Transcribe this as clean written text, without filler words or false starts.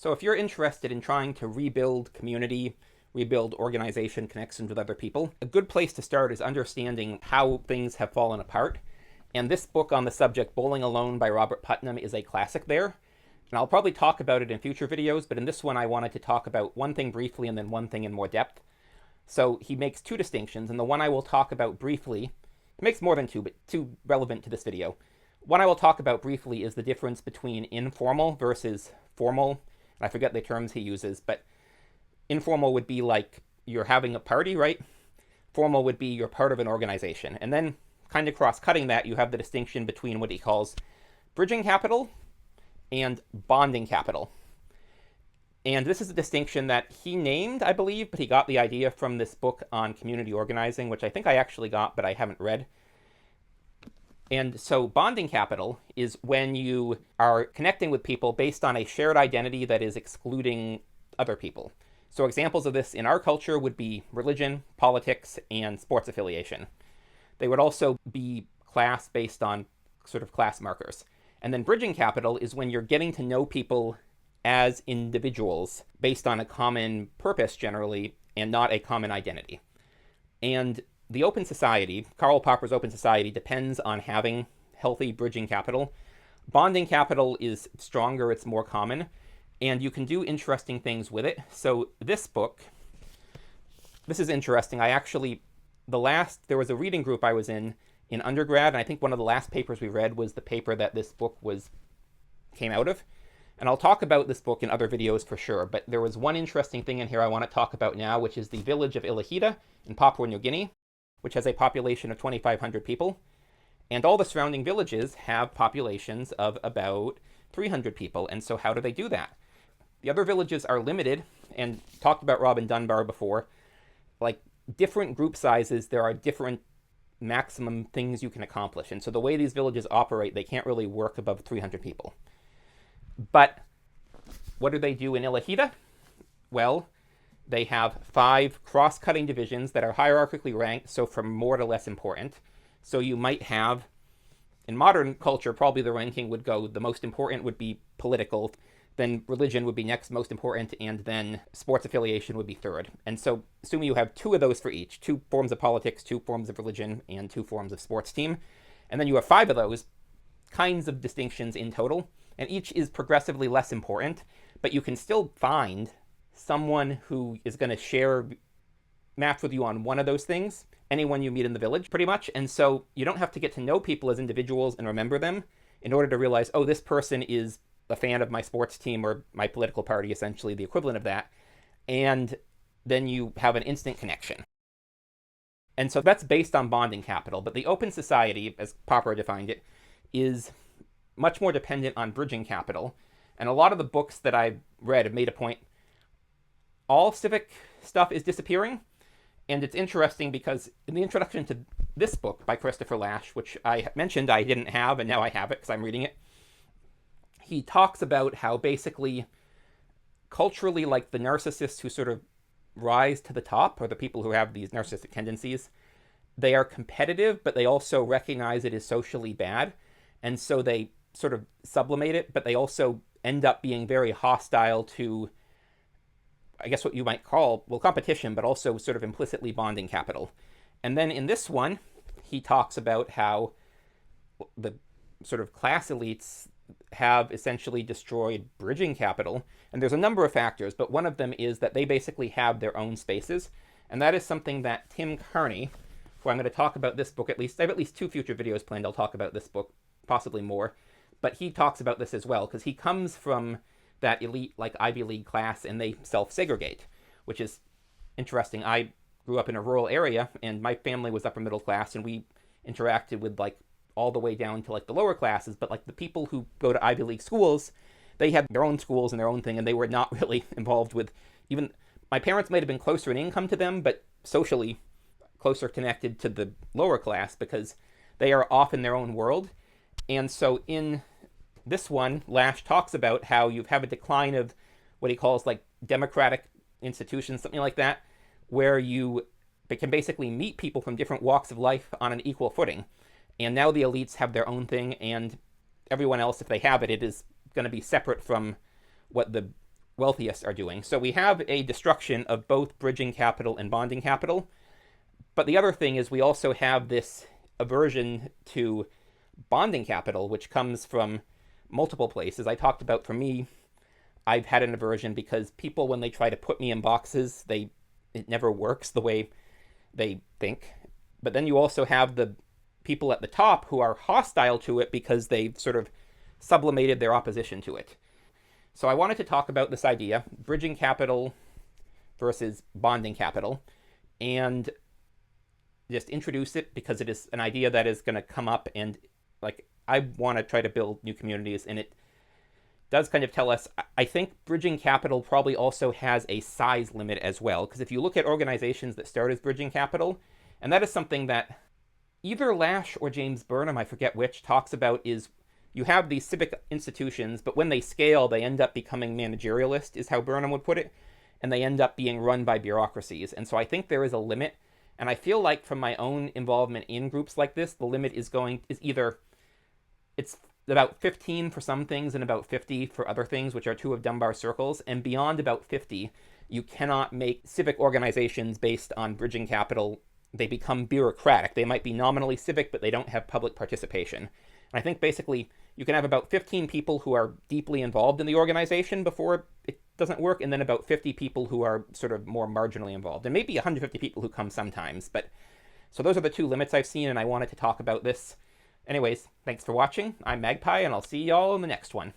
So if you're interested in trying to rebuild community, rebuild organization connections with other people, a good place to start is understanding how things have fallen apart. And this book on the subject, Bowling Alone by Robert Putnam, is a classic there. And I'll probably talk about it in future videos, but in this one I wanted to talk about one thing briefly and then one thing in more depth. So he makes two distinctions, and the one I will talk about briefly, he makes more than two, but two relevant to this video. One I will talk about briefly is the difference between informal versus formal. I forget the terms he uses, but informal would be like you're having a party, right? Formal would be you're part of an organization. And then kind of cross-cutting that, you have the distinction between what he calls bridging capital and bonding capital. And this is a distinction that he named, I believe, but he got the idea from this book on community organizing, which I think I actually got, but I haven't read. And so bonding capital is when you are connecting with people based on a shared identity that is excluding other people. So examples of this in our culture would be religion, politics, and sports affiliation. They would also be class based on sort of class markers. And then bridging capital is when you're getting to know people as individuals based on a common purpose generally and not a common identity. And the open society, Karl Popper's open society, depends on having healthy bridging capital. Bonding capital is stronger, it's more common, and you can do interesting things with it. So this book, this is interesting. There was a reading group I was in undergrad, and I think one of the last papers we read was the paper that this book came out of. And I'll talk about this book in other videos for sure, but there was one interesting thing in here I want to talk about now, which is the village of Alienated in Papua New Guinea, which has a population of 2,500 people. And all the surrounding villages have populations of about 300 people. And so how do they do that? The other villages are limited, and talked about Robin Dunbar before. Like different group sizes, there are different maximum things you can accomplish. And so the way these villages operate, they can't really work above 300 people. But what do they do in Alienated? Well, they have 5 cross-cutting divisions that are hierarchically ranked, so from more to less important. So you might have, in modern culture, probably the ranking would go, the most important would be political, then religion would be next most important, and then sports affiliation would be third. And so assuming you have 2 of those for each, 2 forms of politics, 2 forms of religion, and 2 forms of sports team, and then you have 5 of those kinds of distinctions in total, and each is progressively less important, but you can still find someone who is going to match with you on one of those things, anyone you meet in the village, pretty much. And so you don't have to get to know people as individuals and remember them in order to realize, oh, this person is a fan of my sports team or my political party, essentially the equivalent of that. And then you have an instant connection. And so that's based on bonding capital. But the open society, as Popper defined it, is much more dependent on bridging capital. And a lot of the books that I've read have made a point. All civic stuff is disappearing. And it's interesting because in the introduction to this book by Christopher Lasch, which I mentioned I didn't have, and now I have it because I'm reading it, he talks about how basically culturally, like the narcissists who sort of rise to the top, or the people who have these narcissistic tendencies, they are competitive, but they also recognize it is socially bad. And so they sort of sublimate it, but they also end up being very hostile to, I guess what you might call, well, competition, but also sort of implicitly bonding capital. And then in this one, he talks about how the sort of class elites have essentially destroyed bridging capital. And there's a number of factors, but one of them is that they basically have their own spaces. And that is something that Tim Carney, who I'm going to talk about this book at least, I have at least 2 future videos planned, I'll talk about this book, possibly more. But he talks about this as well, because he comes from that elite, like Ivy League class, and they self-segregate, which is interesting. I grew up in a rural area, and my family was upper middle class, and we interacted with like all the way down to like the lower classes, but like the people who go to Ivy League schools, they had their own schools and their own thing, and they were not really involved with even, my parents might have been closer in income to them, but socially closer connected to the lower class because they are off in their own world. And so in this one, Lasch talks about how you have a decline of what he calls like democratic institutions, something like that, where you can basically meet people from different walks of life on an equal footing. And now the elites have their own thing, and everyone else, if they have it, it is going to be separate from what the wealthiest are doing. So we have a destruction of both bridging capital and bonding capital. But the other thing is we also have this aversion to bonding capital, which comes from multiple places. I talked about, for me, I've had an aversion because people, when they try to put me in boxes, it never works the way they think. But then you also have the people at the top who are hostile to it because they've sort of sublimated their opposition to it. So I wanted to talk about this idea, bridging capital versus bonding capital, and just introduce it because it is an idea that is going to come up, and like I want to try to build new communities, and it does kind of tell us, I think bridging capital probably also has a size limit as well, because if you look at organizations that start as bridging capital, and that is something that either Lasch or James Burnham, I forget which, talks about, is you have these civic institutions, but when they scale, they end up becoming managerialist, is how Burnham would put it, and they end up being run by bureaucracies. And so I think there is a limit, and I feel like from my own involvement in groups like this, the limit is either, it's about 15 for some things and about 50 for other things, which are two of Dunbar's circles, and beyond about 50, you cannot make civic organizations based on bridging capital. They become bureaucratic. They might be nominally civic, but they don't have public participation. And I think basically you can have about 15 people who are deeply involved in the organization before it doesn't work, and then about 50 people who are sort of more marginally involved, and maybe 150 people who come sometimes. But so those are the two limits I've seen, and I wanted to talk about this. Anyways, thanks for watching. I'm Magpie, and I'll see y'all in the next one.